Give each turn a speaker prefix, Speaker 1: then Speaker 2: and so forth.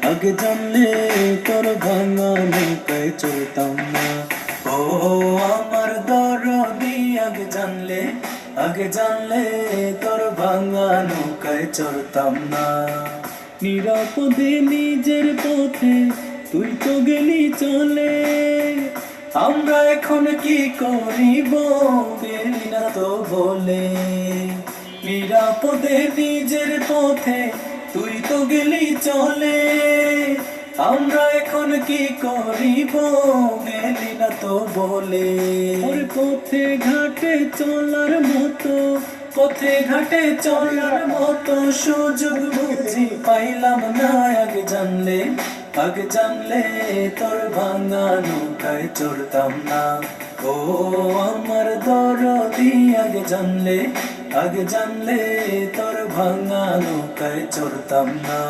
Speaker 1: আগে জানলে তোর ভাঙা নৌকায় চড়তাম না। ও আমার দরদি, আগে জানলে তোর ভাঙা নৌকায় চড়তাম না। নিরাপদে নিজের পথে তুই তো গেলি চলে, আমরা এখন কি করিব গেলি না তো বলে। নিরাপদে নিজের পথে তুই তো গেলি চলে, আমরা এখন কি করিব গেলি না তো বলে। ওর পথে ঘাটে চলার মতো সুযোগ বুঝি পাইলাম না। আগে জানলে তোর ভাঙা নৌকায় চড়তাম না। ও আমার দরদি, আগে জানলে তোর ভাঙা নৌকায় চড়তাম না।